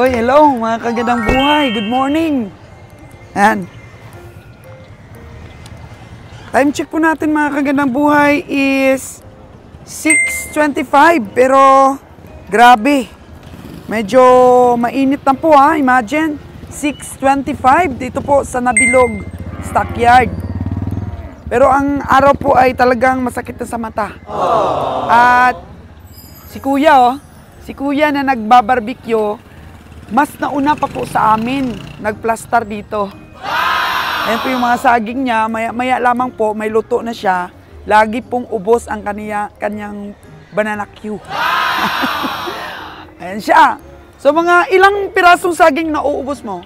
Oy, hello mga kagandang buhay. Good morning. Ayan. Time check po natin mga kagandang buhay is 6:25. Pero grabe. Medyo mainit na po ha. Imagine, 6:25 dito po sa Nabilog Stockyard. Pero ang araw po ay talagang masakit na sa mata. At si Kuya na nagbabarbecue, mas nauna pa po sa amin, nagplastar dito. Ayan po yung mga saging niya, maya lamang po, may luto na siya. Lagi pong ubos ang kanyang banana Q. Ayan siya. So mga ilang pirasong saging na uubos mo?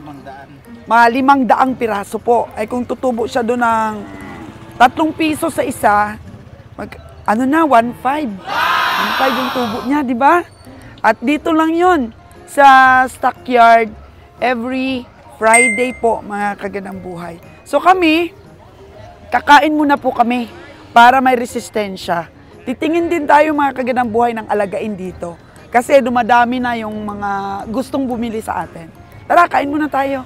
500. Mga 500 piraso po. Ay kung tutubo siya doon ng 3 piso sa isa, ano na, 1.5. 1.5 yung tubo niya, di ba? At dito lang yon sa Stockyard every Friday po, mga kagandang buhay. So kami, kakain muna po kami para may resistensya. Titingin din tayo mga kagandang buhay ng alagain dito. Kasi dumadami na yung mga gustong bumili sa atin. Tara, kain muna tayo.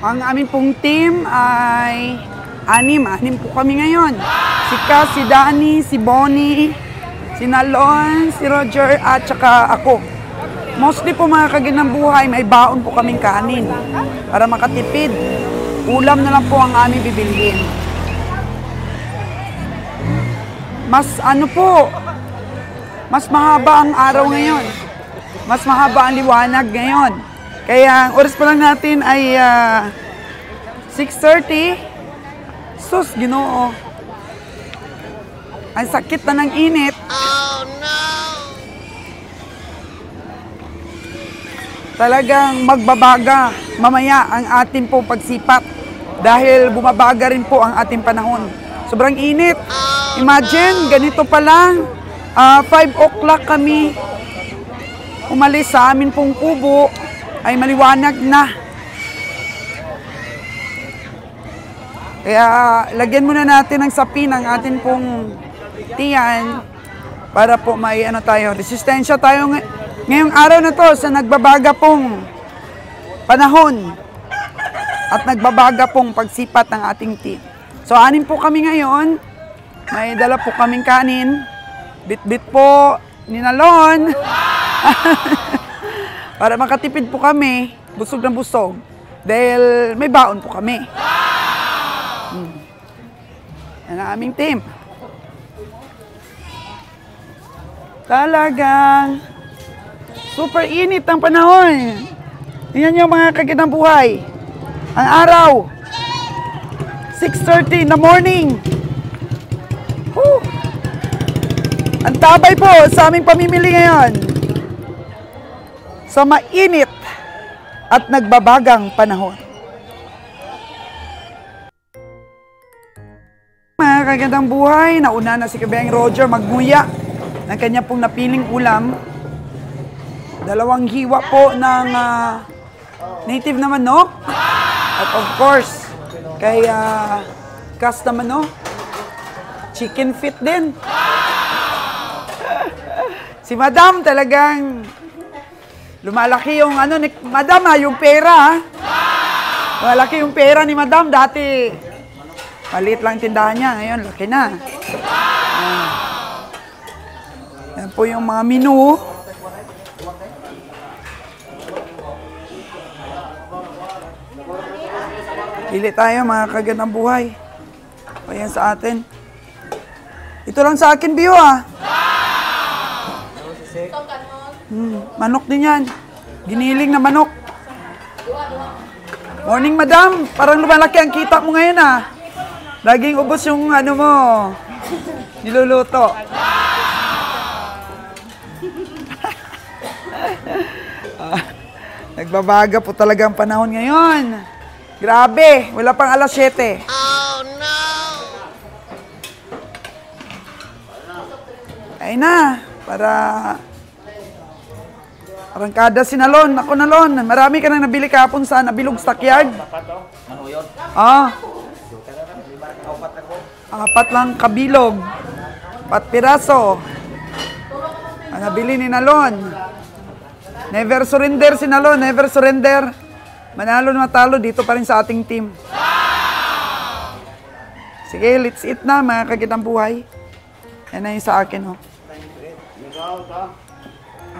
Ang aming pong team ay anim po kami ngayon. Si Cass, si Danny, si Bonnie, si Nalon, si Roger, at saka ako. Mostly po mga kagandang buhay, may baon po kaming kanin. Para makatipid, ulam na lang po ang aming bibilhin. Mas mahaba ang araw ngayon. Mas mahaba ang liwanag ngayon. Kaya ang oras pa lang natin ay 6:30. Sus, Ginoo. Ang sakit na ng init. Oh, no! Talagang magbabaga mamaya ang ating pong pagsipat. Dahil bumabaga rin po ang ating panahon. Sobrang init. Imagine, ganito pa lang. 5 o'clock kami umalis sa amin pong kubo. Ay maliwanag na. Kaya lagyan muna natin ng sapin ang atin pong tiyan para po may tayo, resistensya tayo ngayong araw na to sa nagbabaga pong panahon at nagbabaga pong pagsipat ng ating team. So 6 po kami ngayon. May dala po kaming kanin. Bit-bit po ni Nalon. Para makatipid po kami, busog ng busog, dahil may baon po kami. Yan ang aming team. Talagang super init ang panahon. Tingnan niyo mga kagandang buhay. Ang araw, 6:30 in the morning. Whew. Ang tabay po sa aming pamimili ngayon. Sa mainit at nagbabagang panahon. Mga kagandang buhay, nauna na si Kabayang Roger magmuya ng kanya pong napiling ulam. 2 hiwa po ng native na manok. At of course, kay Cass na manok, chicken feet din. Si Madam talagang lumalaki yung ni Madam yung pera. Lumalaki yung pera ni Madam. Dati, maliit lang tindahan niya. Ngayon, laki na. Yan po yung mga menu. Pili tayo mga kagandang buhay. Ayan sa atin. Ito lang sa akin, Bio manok din yan. Giniling na manok. Morning, Madam. Parang lumalaki ang kita mo ngayon Laging ubos yung mo. Niluluto. Nagbabaga po talaga ang panahon ngayon. Grabe, wala pang alas 7. Oh, no! Ay na, para arangkada si Nalon. Ako Nalon, marami ka nang nabili kahapon sa Nabilog Stockyard. Ah. 4 lang kabilog. 4 piraso. Ang nabili ni Nalon. Never surrender si Nalon, never surrender. Manalo na matalo dito pa rin sa ating team. Sige, let's eat na mga kagitang buhay. Yan na yung sa akin, oh.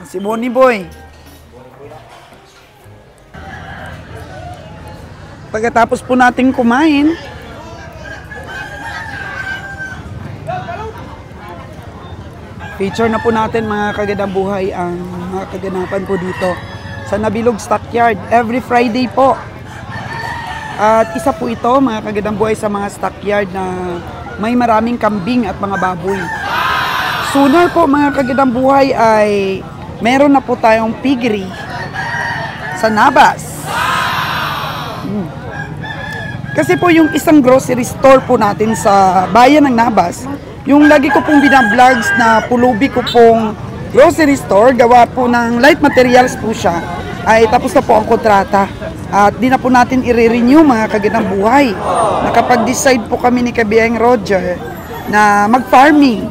Si Bonnie Boy. Pagkatapos po nating kumain, feature na po natin mga kagandang buhay ang mga kaganapan po dito sa Nabilog Stockyard. Every Friday po. At isa po ito mga kagandang buhay sa mga stockyard na may maraming kambing at mga baboy. Sooner po mga kagandang buhay ay meron na po tayong piggery sa Nabas. Kasi po yung isang grocery store po natin sa bayan ng Nabas, yung lagi ko pong binablogs na pulubi ko pong grocery store, gawa po ng light materials po siya, ay tapos na po ang kontrata. At di na po natin i-renew mga kagandang buhay. Nakapag-decide po kami ni Kabieng Roger na mag-farming.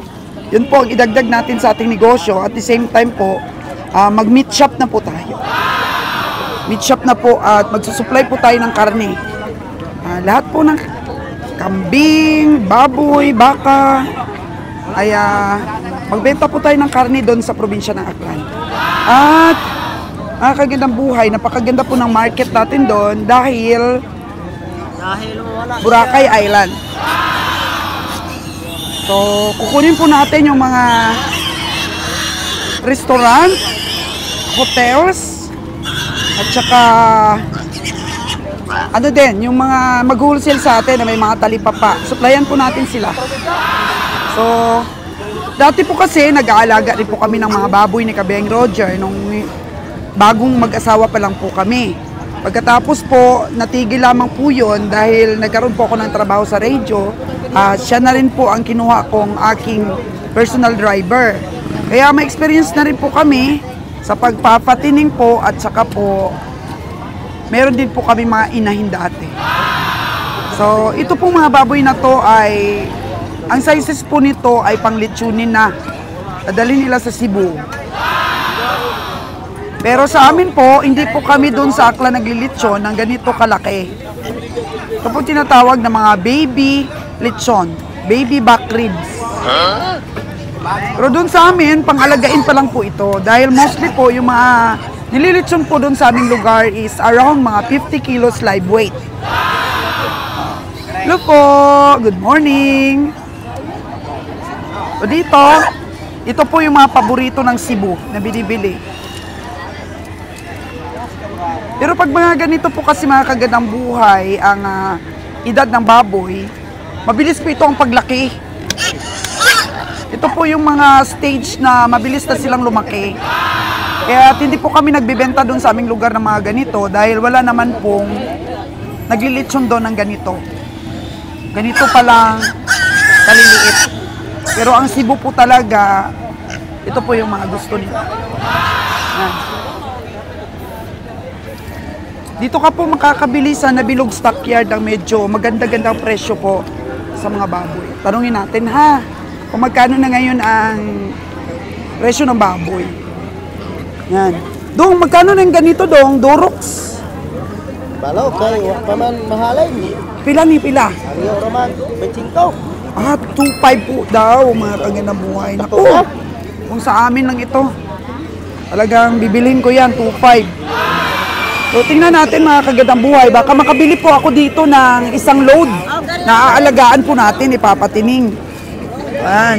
Yun po ang idagdag natin sa ating negosyo. At the same time po, mag-meat shop na po tayo. Meat shop na po at magsusupply po tayo ng karne. Lahat po ng kambing, baboy, baka, ay magbenta po tayo ng karne doon sa probinsya ng Aklan. At ang kagandang buhay, napakaganda po ng market natin doon dahil Boracay Island. So, kukunin po natin yung mga restaurant, hotels, at saka ano din, yung mga mag-wholesale sa atin na may mga talipapa. Supplyan po natin sila. So, dati po kasi nag-aalaga rin po kami ng mga baboy ni Kabieng Roger nung bagong mag-asawa pa lang po kami. Pagkatapos po, natigil lamang po yun dahil nagkaroon po ako ng trabaho sa radio. Siya na rin po ang kinuha kong aking personal driver. Kaya may experience na rin po kami sa pagpapatining po at saka po meron din po kami mga inahin dati. So, ito pong mga baboy na to ay, ang sizes po nito ay pang litsunin na. Dadalhin nila sa Cebu. Pero sa amin po, hindi po kami doon sa Aklan naglilitsyon ng ganito kalaki. Ito po tinatawag na mga baby litsyon, baby back ribs. Pero doon sa amin, pang-alagain pa lang po ito. Dahil mostly po, yung mga nililitsyon po doon sa aming lugar is around mga 50 kilos live weight. Hello po, good morning. So dito, ito po yung mga paborito ng Cebu na binibili. Pero pag mga ganito po kasi mga kagandang buhay, ang edad ng baboy, mabilis po ito ang paglaki. Ito po yung mga stage na mabilis na silang lumaki. Kaya hindi po kami nagbibenta doon sa aming lugar ng mga ganito dahil wala naman pong naglilitsyon doon ng ganito. Ganito pa lang kaliliit. Pero ang Cebu po talaga, ito po yung mga gusto nila. Yan. Dito ka po makakabili sa Nabilog Stockyard ang medyo maganda-gandang presyo po sa mga baboy. Tanungin natin ha, kung magkano na ngayon ang presyo ng baboy. Yan. Dong, magkano na yung ganito dong? Durox? Balaw, kay paman mahalay ni. Pila ni pila? Ariyo raman, 25. 2.5 po daw, mga kagandang buhay. Naku, kung sa amin lang ito. Talagang bibilhin ko yan, 2.5. So, tingnan natin mga kagandang buhay. Baka makabili po ako dito ng isang load na aalagaan po natin, ipapatining. Yan.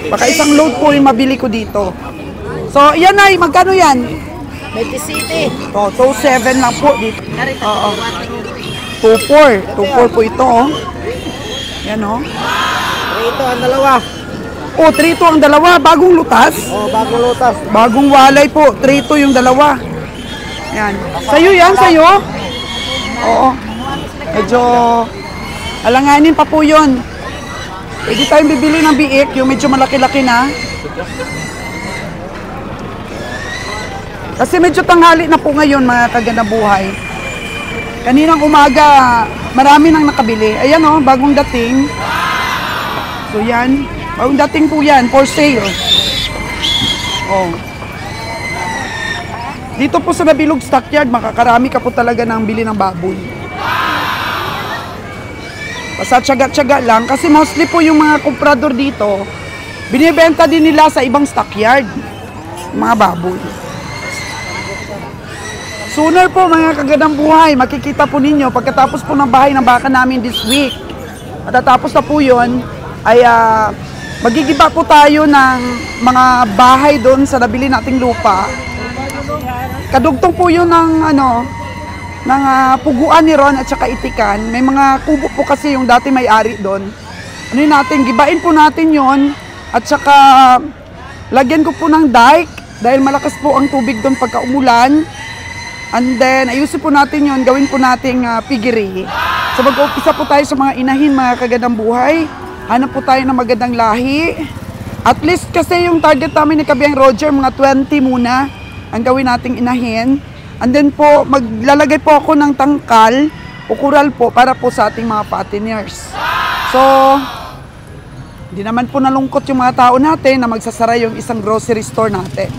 Baka isang load po yung mabili ko dito. So, yan ay, magkano yan? 27. So 7 lang po dito. Oo. 2.4. 2.4 po ito, oh. Yan, oh. Ito ang dalawa. Oh, 3 to ang dalawa. Bagong lutas. Oh, bagong lutas. Bagong walay po. 3 to yung dalawa. Yan. Sa'yo yan, sa'yo? Oo. Medyo alanganin pa po yun. Pwede tayong bibili ng biik, yung medyo malaki-laki na. Kasi medyo tanghali na po ngayon, mga kagandang buhay. Kaninang umaga, marami nang nakabili. Ayan o, bagong dating. So yan, bagong dating po yan, for sale. Oh. Dito po sa Nabilog Stockyard, makakarami ka po talaga ng bili ng baboy. Basta tiyaga-tiyaga lang, kasi mostly po yung mga komprador dito, binibenta din nila sa ibang stockyard, mga baboy. Sooner po mga kagandang buhay, makikita po ninyo pagkatapos po ng bahay ng baka namin this week. Matatapos na po yun, ay magigiba po tayo ng mga bahay doon sa nabili nating lupa. Kadugtong po yun ng ng puguan ni Ron at saka Itikan. May mga kubo po kasi yung dati may-ari doon. Ano yun natin, gibain po natin yon at saka lagyan ko po ng dike dahil malakas po ang tubig doon pagka umulan. And then, ayusin po natin yon, gawin po nating piggery. So mag-umpisa po tayo sa mga inahin, mga kagandang buhay. Hanap po tayo ng magandang lahi. At least kasi yung target namin ni Kabiang Roger, mga 20 muna ang gawin nating inahin. And then po, maglalagay po ako ng tangkal o kural po para po sa ating mga patineers. So, hindi naman po nalungkot yung mga tao natin na magsasara yung isang grocery store natin.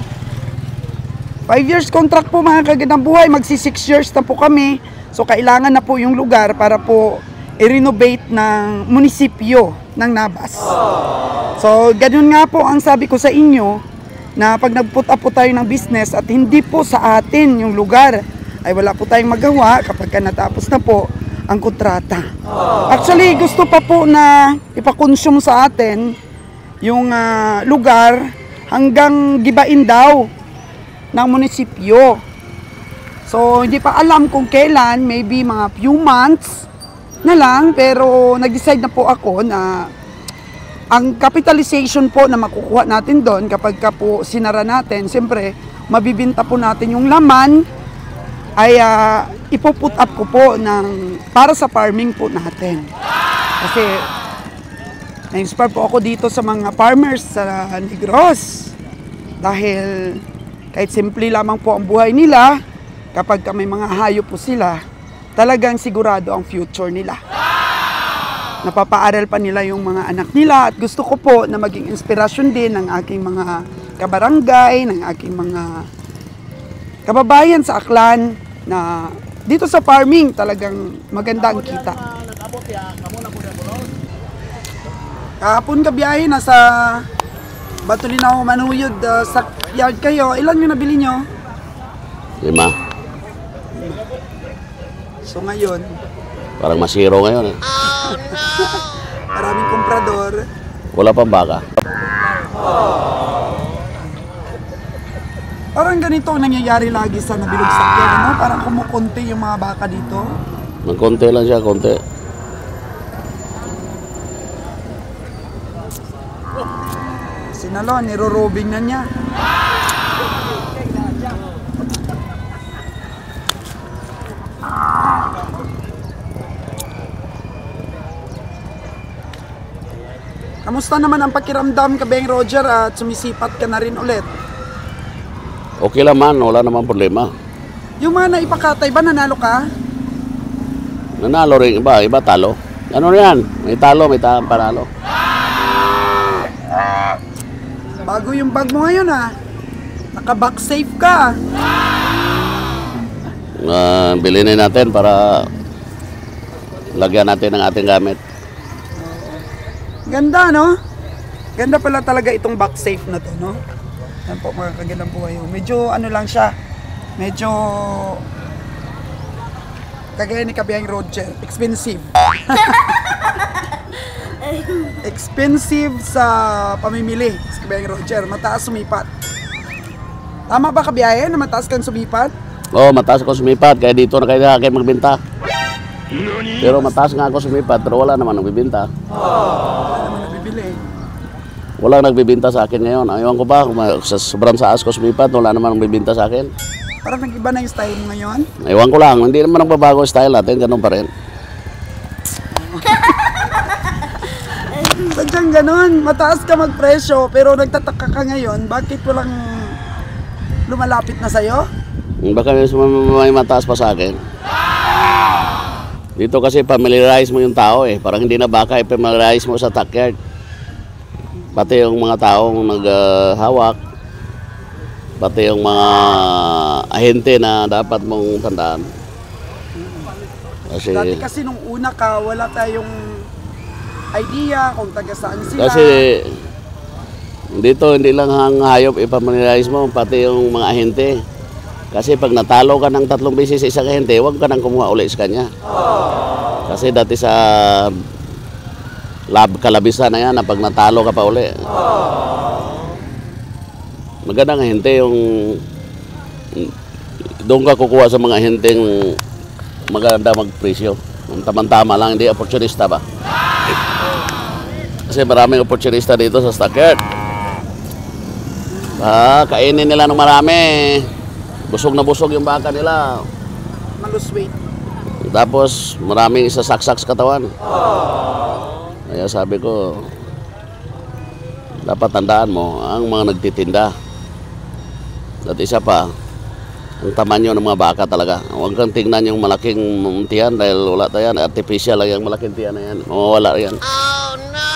5 years contract po mga kagandang buhay, magsi 6 years na po kami. So kailangan na po yung lugar para po i-renovate ng munisipyo ng Nabas. So ganun nga po ang sabi ko sa inyo, na pag nag-put up po tayo ng business at hindi po sa atin yung lugar, ay wala po tayong magawa kapag natapos na po ang kontrata. Actually gusto pa po na ipakonsume sa atin yung lugar hanggang gibain daw ng munisipyo. So, hindi pa alam kung kailan, maybe mga few months na lang, pero nag-decide na po ako na ang capitalization po na makukuha natin doon kapag ka po sinara natin, siyempre, mabibinta po natin yung laman, ay ipoput up ko po para sa farming po natin. Kasi, na-inspire po ako dito sa mga farmers sa Negros. Dahil, kahit simple lamang po ang buhay nila, kapag may mga hayop po sila, talagang sigurado ang future nila. Napapaaral pa nila yung mga anak nila at gusto ko po na maging inspirasyon din ng aking mga kabarangay, ng aking mga kababayan sa Aklan na dito sa farming talagang maganda ang kita. Kahapon kabiyahe, nasa Batulinaw, Manuyod, sa yard kayo. Ilan yung nabili nyo? 5. So ngayon, Parang masiro ngayon eh. Oh, no! Maraming komprador. Wala pang baka. Parang ganito ang nangyayari lagi sa Nabilog Stockyard, ano? Parang kumukunti yung mga baka dito. Ng konti lang siya, konti. Sinalo, nirorobing na niya. Kamusta naman ang pakiramdam, Kabiang Roger, at sumisipat ka na rin ulit? Okay lang man, wala namang problema. Yung mga naipakatay ba, nanalo ka? Nanalo rin iba, iba talo. Ano yan? May talo, may panalo. Bago yung bag mo ngayon, ha? Naka-back safe ka. Bilhin natin para lagyan natin ng ating gamit. Ganda, no? Ganda pala talaga itong back safe na to, no? Yan po mga kagandang buhay. Medyo ano lang siya. Medyo kagaya ni Kabiang Roger. Expensive. Expensive sa pamimili. Si Kabiang Roger. Mataas sumipat. Tama ba, Kabiyahe, na mataas kang sumipat? Oo, mataas ako sumipat. Kaya dito na kayo magbenta. Pero mataas nga ako sumipat. Pero wala naman nagbibenta. Wala naman nabibili. Walang nagbibenta sa akin ngayon. Ayaw ko ba, sobrang saas ko sumipat, wala naman nagbibenta sa akin. Parang nag-iba na yung style mo ngayon. Ewan ko lang, hindi naman nagbabago ang style natin, ganun pa rin. Sadyang ganun, mataas ka magpresyo pero nagtataka ka ngayon, bakit walang lumalapit na sa'yo? Baka may mataas pa sa akin. Dito kasi familiarize mo yung tao eh. Parang hindi na baka i-familiarize mo sa stockyard. Pati yung mga taong naghawak. Pati yung mga ahente na dapat mong tandaan. Dati kasi nung una ka, wala tayong idea kung taga saan sila. Kasi dito hindi lang ang hayop i-familiarize mo, pati yung mga ahente. Kasi pag natalo ka ng 3 beses sa isang ahente, huwag ka nang kumuha ulit sa kanya. Kasi dati sa kalabisan na yan, na pag natalo ka pa uli. Magandang ahente yung doon ka kukuha sa mga ahenteng maganda magpresyo. Tama-tama lang, hindi opportunista ba? Kasi maraming opportunista dito sa stockyard. Kainin nila ng marami. Busog na busog yung baka nila. Malus weight. Tapos maraming isasaksak sa katawan. Kaya sabi ko, dapat tandaan mo ang mga nagtitinda. At isa pa, ang tamanyo ng mga baka talaga. Huwag kang tingnan yung malaking tiyan dahil wala tayo yan. Artificial lang yung malaking tiyan na yan. Mawawala yan. Oh no!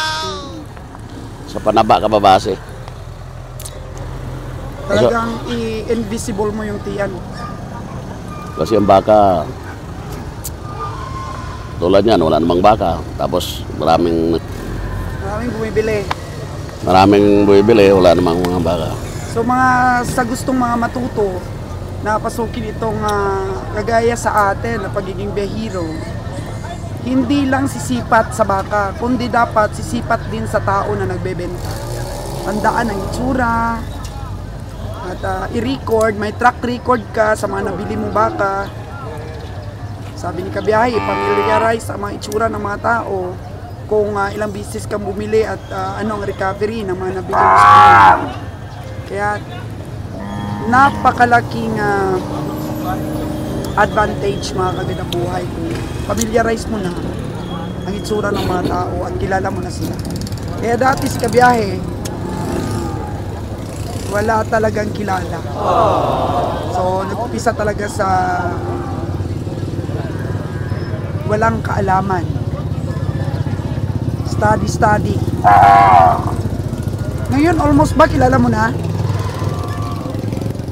Sa panaba ka babase. Talagang i-invisible mo yung tiyan. Kasi ang baka, tulad yan, wala namang baka. Tapos maraming bumibili. Wala namang mga baka. So sa gustong mga matuto na pasukin itong kagaya sa atin na pagiging behiro, hindi lang sisipat sa baka, kundi dapat sisipat din sa tao na nagbebenta. Tandaan ang itsura, at i-record, may track record ka sa mga nabili mo baka. Sabi ni Kabiyahe, familiarize ang mga itsura ng mga tao kung ilang beses kang bumili at ano ang recovery ng mga nabili mo sa kanila. Kaya napakalaking advantage mga kagandang buhay kung familiarize mo na ang itsura ng mga tao at kilala mo na sila. Kaya dati si Kabiyahe, wala talagang kilala. So, nag-upisa talaga sa walang kaalaman. Study. Ngayon, almost ba kilala mo na?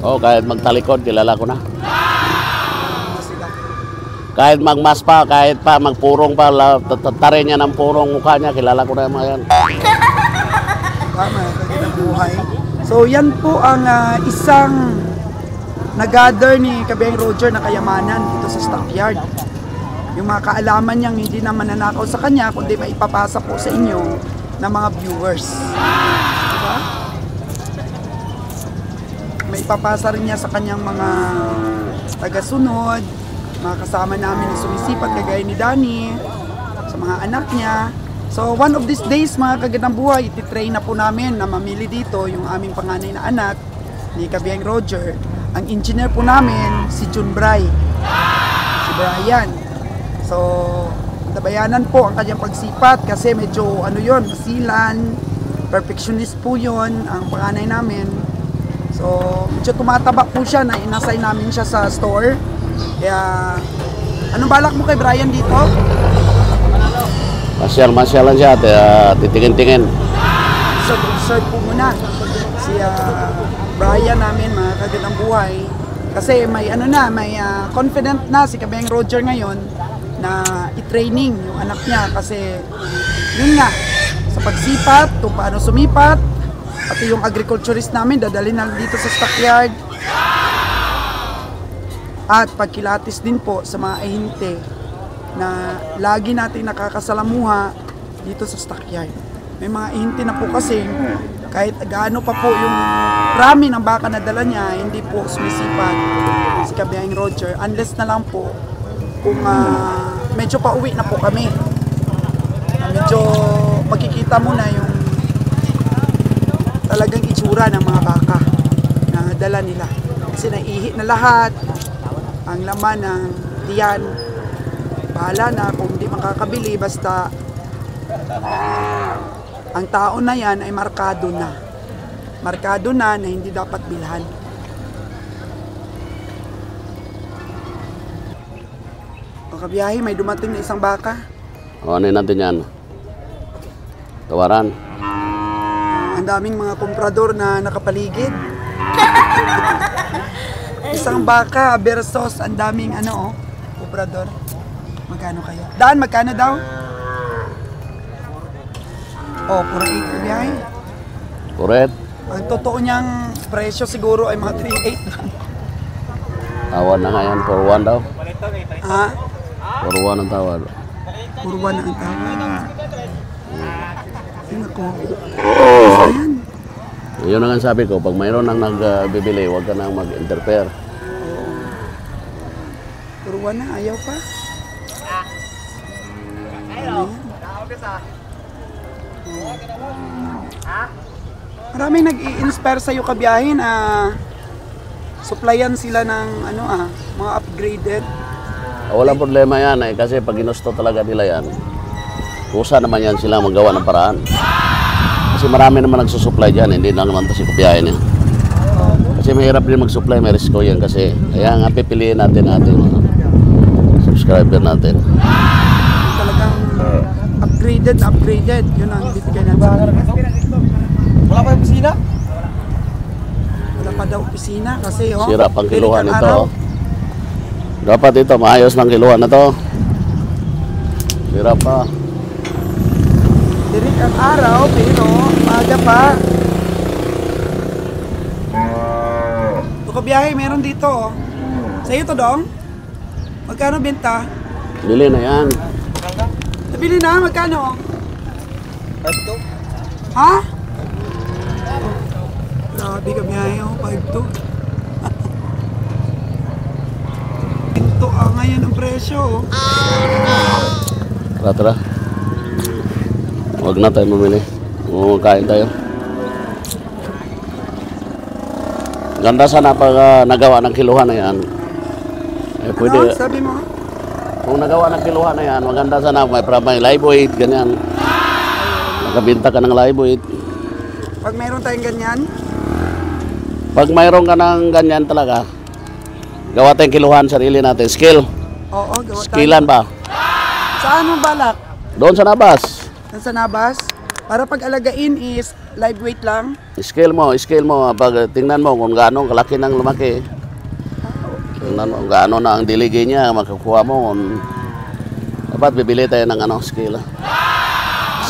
Kahit magtalikod, kilala ko na. Sila. Kahit magmas pa, kahit pa magpurong pa, tatarin niya ng purong mukha niya, kilala ko na yung mga yan. Tama, kagandang buhay. So yan po ang isang nag-gather ni Kabiyaheng Roger na kayamanan dito sa stockyard. Yung mga kaalaman niyang hindi na mananakaw sa kanya, kundi maipapasa po sa inyo ng mga viewers. Diba? Maipapasa rin niya sa kanyang mga tagasunod, mga kasama namin na sumisipat kagaya ni Danny, sa mga anak niya. So one of these days mga kagandang buhay, ititrain na po namin na mamili dito yung aming panganay na anak ni Kabiyaheng Roger. Ang engineer po namin si Jun Bray, si Brian. So tabayanan po ang kanyang pagsipat kasi medyo masilan, perfectionist po yun ang panganay namin. So medyo tumataba po siya na inassign namin siya sa store. Kaya anong balak mo kay Brian dito? Masyal lang siya, titingin-tingin. So, observe po muna si Brian namin, mga kagandang buhay. Kasi may confident na si Kabiyaheng Roger ngayon na i-training yung anak niya. Kasi yun nga, sa pagsipat, kung paano sumipat, pati yung agriculturist namin, dadalhin na dito sa stockyard. At pagkilatis din po sa mga ahente na lagi natin nakakasalamuha dito sa stockyard. May mga ahente na po kasi kahit gaano pa po yung rami ng baka na dala niya, hindi po sumisipat si Kabiyaheng Roger unless na lang po kung medyo pauwi na po kami. Medyo makikita mo na yung talagang itsura ng mga baka na dala nila. Kasi naihi na lahat. Ang laman ng tiyan. Bahala na kung hindi makakabili, basta ang tao na yan ay markado na. Markado na hindi dapat bilhan. O kabiyahe, may dumating na isang baka. O, ano natin yan? Tawaran. Ang daming mga komprador na nakapaligid. Isang baka versus ang daming komprador. Magkano kayo? Daan, magkano daw? Oh, puro 8 kabiyahe. Kuret. Ang totoo niyang presyo siguro ay mga 3.8 lang. Tawad na nga yan. 4-1 daw. Ha? 4-1 ang tawad. Puro 1 na ang tawad. Ay, nako. Ayan. Yun na nga sabi ko, pag mayroon nang nagbibili, huwag ka nang mag-interfere. Puro 1 na, ayaw pa. Ano yan? Maraming nag-i-inspire sa'yo kabiyahin supplyan sila ng mga upgraded. Walang problema yan kasi pag ginusto talaga nila yan, kusa naman yan sila magawa ng paraan. Kasi marami naman nagsusupply dyan, hindi lang naman si kabiyahin yan. Kasi mahirap din mag-supply, may risko yan kasi. Kaya nga pipiliin natin mga subscriber natin. Talagang upgraded, yun ang bibigyan natin. Wala pa yung kusina? Wala pa daw opisina kasi Sira pang kiluhan piling ang ito. araw. Dapat ito, maayos ng kiluhan na to. Sira pa. Dirik ang araw pero maaga pa. Ito kabiyahe, meron dito. Sa'yo to dong? Magkano benta? Bili na yan. Nabili na, magkano? Ha? Grabe kabiyahe, 5 to. Ito ngayon ang presyo. Tara. Huwag na tayo mamili. Kain tayo. Ganda sana pag nagawa ng kiluhan na yan. Pwede. Ano? Sabi mo? Kung nagawa ng kiluhan na yan, maganda sana may live weight, ganyan. Nakabinta ka ng live weight. Pag mayroon tayong ganyan, Pag mayroon ka ng ganyan talaga, gawa tayong kiluhan, sarili natin. Skill. oo, gawa tayo. Skillan ba? Saan mo balak? Doon sa nabas. Sa Nabas? Para pag alagain is live weight lang? Skill mo. Pag tingnan mo kung gaano kalaki ng lumaki. Tingnan mo kung gaano na ang diligay niya, makakuha mo. Dapat bibili tayo ng skill.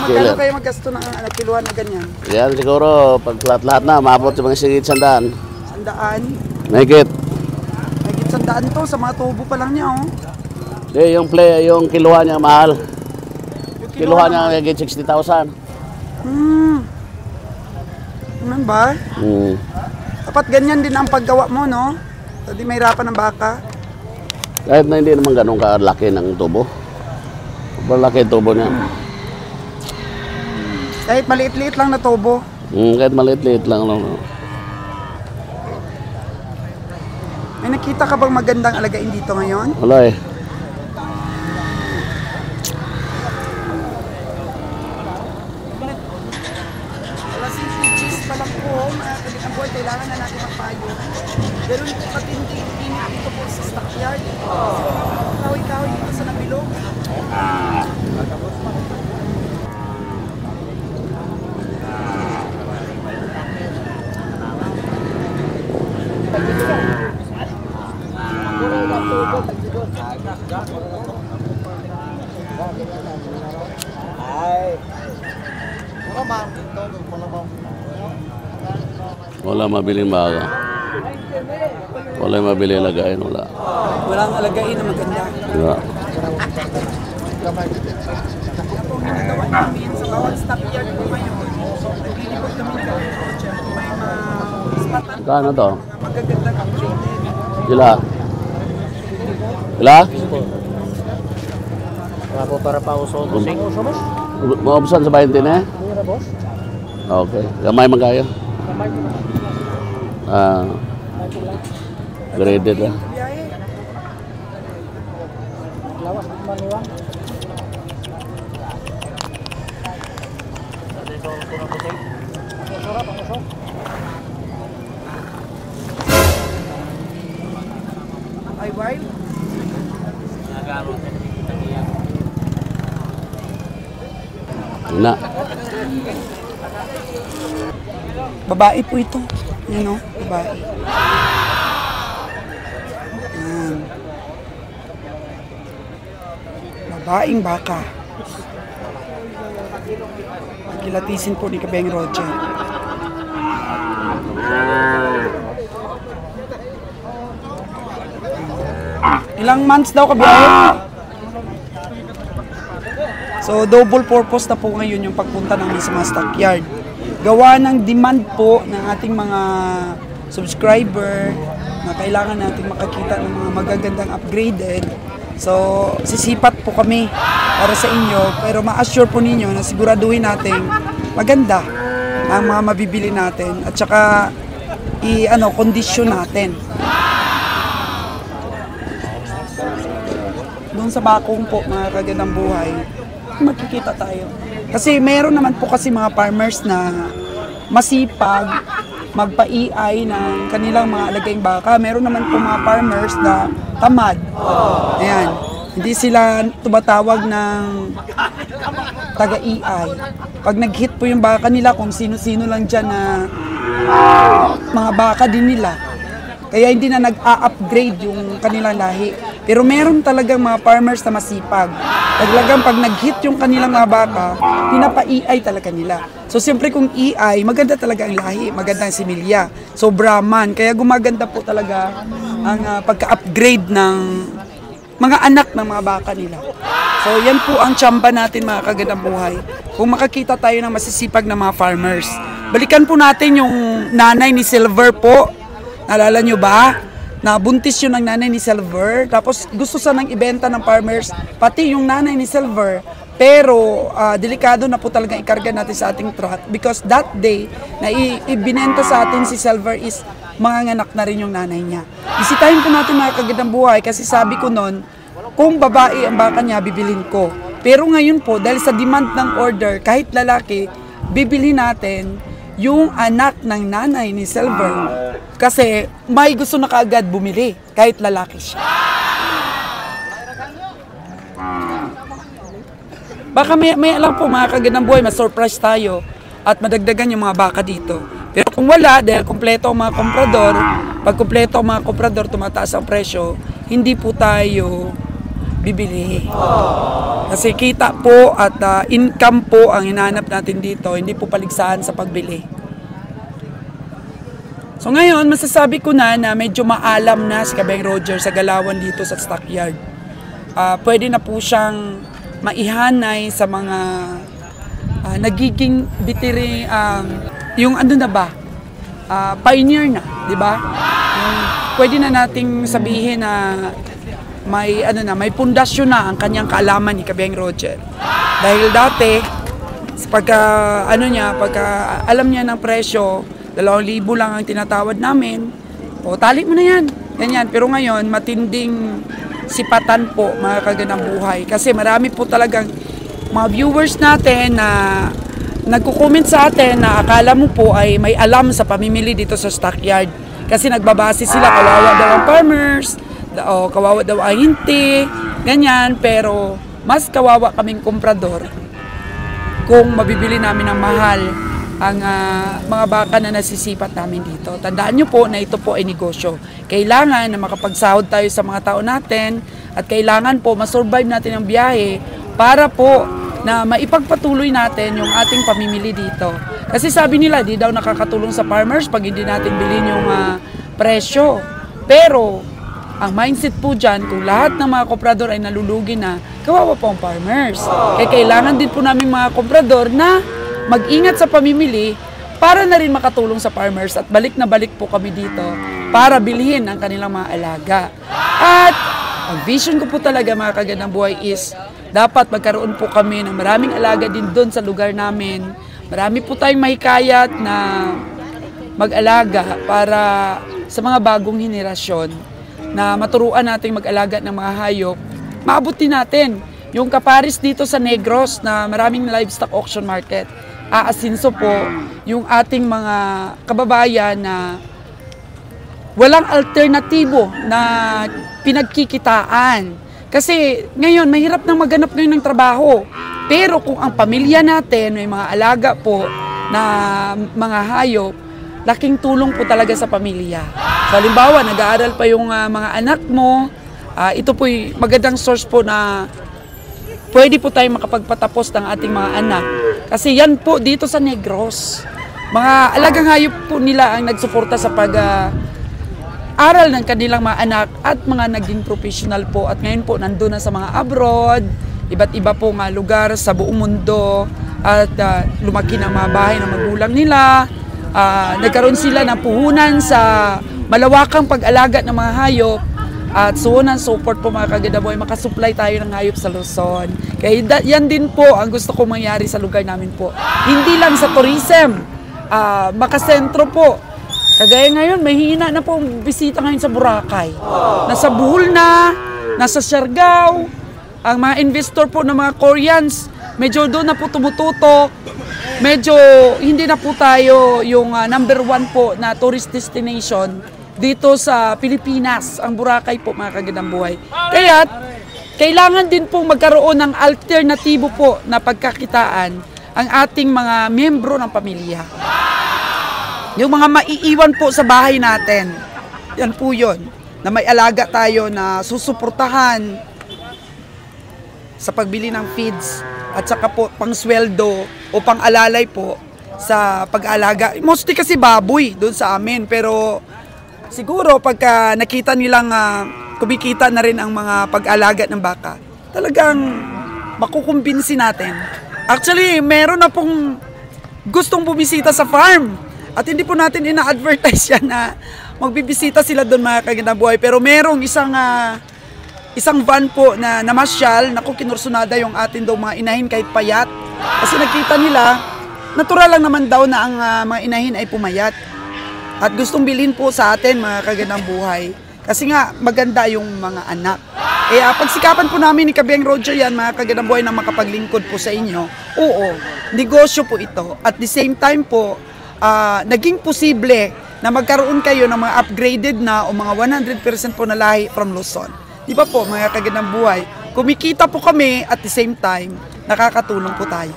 Magkano kayo maggasto ng kiluhan na ganyan? Yan siguro, pag lahat na, maabot sa mga sigit 100. 100? Mahigit. Mahigit 100 to, sa mga tubo pa lang niya, oh. Yung kiluhan niya mahal. Kiluhan niya mahigit 60,000. Ano ba? Dapat ganyan din ang paggawa mo, no? Hindi may hirapan ng baka. Kahit na hindi naman ganun kalaki ng tubo. Malaki tubo niya. Kahit maliit-liit lang na tubo. Kahit maliit-liit lang. May nakita ka bang magandang alagain dito ngayon? Wala eh. Alas 5 pa lang po, mga kaibigan boy, kailangan na natin magpayo. Pero hindi matinding init dito po sa stockyard. Kasi wala pa kahoy-kahoy dito sa nabilog. Wala mabiling baka. Wala mabili lagayin. Wala. Walang alagain na maganda. Wala. Kaya po ginagawa namin sa bawat stockyard po ngayon. Naglilipot kami ng kotse. May mga spatan. Kano to? Magagandang upgraded. Sila? Sila? Wala po para pa uso. Usamos? Maubsan sa 20 na eh? Mira, boss. Okay. Gamay man kayo? Graded lang. Biyahe. Lawas maniwang. Ay, wild. Na. Babae po ito. Yan o, babae. Yan. Babaeng baka. Kilatisin po ni Kabeng Roger. Ilang months daw kabiyahe? So, double purpose na po ngayon yung pagpunta namin sa mga stockyard. Gawa ng demand po ng ating mga subscriber na kailangan natin makakita ng mga magagandang upgraded. So, sisipat po kami para sa inyo, pero ma-assure po ninyo na siguraduhin natin maganda ang mga mabibili natin at saka kondisyon natin. Doon sa bakong po, mga kagandang buhay, magkikita tayo. Kasi meron naman po kasi mga farmers na masipag magpa-EI ng kanilang mga alagaing baka. Meron naman po mga farmers na tamad. Ayan. Hindi sila tumatawag ng taga-EI. Pag nag-hit po yung baka nila, kung sino-sino lang dyan na mga baka din nila. Kaya hindi na nag-a-upgrade yung kanilang lahi. Pero meron talagang mga farmers na masipag. Talagang pag nag-hit yung kanilang mga baka, pinapa-EI talaga nila. So siyempre kung EI, maganda talaga ang lahi, maganda ang similya. So Brahman, kaya gumaganda po talaga ang pagka-upgrade ng mga anak ng mga baka nila. So yan po ang tsamba natin, mga kagandang buhay. Kung makakita tayo ng masisipag na mga farmers. Balikan po natin yung nanay ni Silver po. Naalala nyo ba? Nabuntis yun ng nanay ni Silver. Tapos gusto sanang ibenta ng farmers, pati yung nanay ni Silver. Pero delikado na po talagang ikarga natin sa ating truck because that day na ibinenta sa atin si Silver is manganganak na rin yung nanay niya. Bisitahin po natin, mga kagandang buhay, kasi sabi ko noon, kung babae ang baka niya, bibilin ko. Pero ngayon po, dahil sa demand ng order, kahit lalaki, bibili natin yung anak ng nanay ni Silver. Kasi may gusto na kaagad bumili, kahit lalaki siya. Baka may alam po, mga kagandang buhay, ma-surprise tayo at madagdagan yung mga baka dito. Pero kung wala, dahil kumpleto ang mga komprador, pag kumpleto ang mga komprador, tumataas ang presyo, hindi po tayo bibili. Kasi kita po at income po ang hinahanap natin dito, hindi po paligsahan sa pagbili. So ngayon, masasabi ko na medyo maalam na si Kabeng Roger sa galawan dito sa stockyard. Pwede na po siyang maihanay sa mga nagiging bitiri, yung ano na ba, pioneer na, di ba? Pwede na nating sabihin na may pundasyon na ang kanyang kaalaman ni Kabeng Roger. Dahil dati, pagka alam niya ng presyo, 2,000 lang ang tinatawad namin, o tali mo na yan, ganyan. Pero ngayon, matinding sipatan po, mga kagandang buhay. Kasi marami po talagang mga viewers natin na nagko-comment sa atin na akala mo po ay may alam sa pamimili dito sa stockyard. Kasi nagbabase sila, kawawa daw ang farmers, o kawawa daw ang hinti, ganyan. Pero mas kawawa kaming komprador kung mabibili namin ng mahal ang mga baka na nasisipat namin dito. Tandaan nyo po na ito po ay negosyo. Kailangan na makapagsahod tayo sa mga tao natin at kailangan po masurvive natin ang biyahe para po na maipagpatuloy natin yung ating pamimili dito. Kasi sabi nila, di daw nakakatulong sa farmers pag hindi natin bilhin yung presyo. Pero, ang mindset po dyan, kung lahat ng mga komprador ay nalulugi na, kawawa po ang farmers. Kaya kailangan din po namin mga komprador na mag-ingat sa pamimili para na rin makatulong sa farmers at balik na balik po kami dito para bilhin ang kanilang mga alaga. At ang vision ko po talaga, mga kagandang buhay, is dapat magkaroon po kami ng maraming alaga din doon sa lugar namin. Marami po tayong mahikayat na mag-alaga para sa mga bagong henerasyon na maturuan nating mag-alaga ng mga hayop. Maabot din natin yung kaparis dito sa Negros na maraming livestock auction market. Aasinso po yung ating mga kababayan na walang alternatibo na pinagkikitaan. Kasi ngayon, mahirap nang maghanap ngayon ng trabaho. Pero kung ang pamilya natin, may mga alaga po na mga hayop, laking tulong po talaga sa pamilya. So, halimbawa, nag-aaral pa yung mga anak mo, ito po'y magandang source po na pwede po tayong makapagpatapos ng ating mga anak. Kasi yan po dito sa Negros. Mga alagang hayop po nila ang nagsuporta sa pag-aral ng kanilang mga anak at mga naging professional po. At ngayon po nandun na sa mga abroad, iba't iba po mga lugar sa buong mundo at lumaki ng mga bahay ng magulang nila. Nagkaroon sila ng puhunan sa malawakang pag-alaga ng mga hayop. At so on and so forth po mga kagadaboy, makasupply tayo ng hayop sa Luzon. Kaya yan din po ang gusto kong mangyari sa lugar namin po. Hindi lang sa tourism, makasentro po. Kagaya ngayon, may hina na po ang bisita ngayon sa Boracay. Nasa Bohol na, nasa Siargao, ang mga investor po ng mga Koreans, medyo doon na po tumututok. Medyo hindi na po tayo yung number 1 po na tourist destination dito sa Pilipinas, ang Boracay po mga kagandang buhay. Kaya kailangan din po magkaroon ng alternatibo po na pagkakitaan ang ating mga miyembro ng pamilya. Yung mga maiiwan po sa bahay natin, yan po yun, na may alaga tayo na susuportahan sa pagbili ng feeds at saka po pangsweldo o pang-alalay po sa pag-alaga. Mostly kasi baboy doon sa amin, pero siguro pagka nakita nilang kumikita na rin ang mga pag-alaga ng baka, talagang makukumbinsi natin. Actually, meron na pong gustong bumisita sa farm. At hindi po natin ina-advertise yan na magbibisita sila doon mga kagandang buhay. Pero merong isang van po na namasyal, naku, kinursunada yung atin daw mga inahin kahit payat. Kasi nakita nila, natural lang naman daw na ang mga inahin ay pumayat. At gustong bilhin po sa atin mga kagandang buhay. Kasi nga maganda yung mga anak. Kaya pagsikapan po namin ni Kabeng Roger yan mga kagandang buhay na makapaglingkod po sa inyo. Oo, negosyo po ito. At the same time po, naging posible na magkaroon kayo ng mga upgraded na o mga 100% po na lahi from Luzon. Di ba po mga kagandang buhay? Kumikita po kami at the same time, nakakatulong po tayo.